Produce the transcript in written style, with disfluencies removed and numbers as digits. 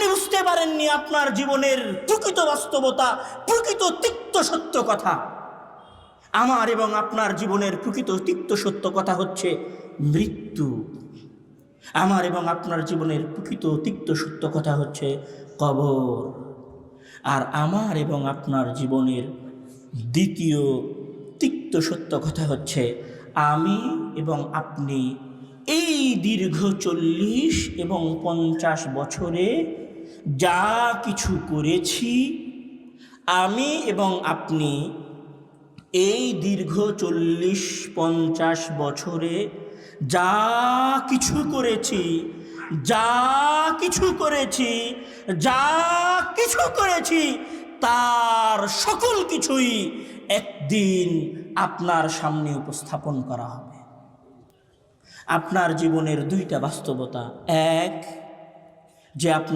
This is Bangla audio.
বুঝতে পারেননি আপনার জীবনের প্রকৃত বাস্তবতা, প্রকৃত তিক্ত সত্য কথা। আমার এবং আপনার জীবনের প্রকৃত তিক্ত সত্য কথা হচ্ছে মৃত্যু। আমার এবং আপনার জীবনের প্রকৃত তিক্ত সত্য কথা হচ্ছে কবর। আর আমার এবং আপনার জীবনের দ্বিতীয় তিক্ত সত্য কথা হচ্ছে আমি এবং আপনি এই দীর্ঘ 40 এবং 50 বছরে যা কিছু করেছি, আমি এবং আপনি এই দীর্ঘ 40-50 বছরে যা কিছু করেছি, যা কিছু করেছি, যা কিছু করেছি, তার সকল কিছুই একদিন আপনার সামনে উপস্থাপন করা হবে। আপনার জীবনের দুইটা বাস্তবতা, এক যে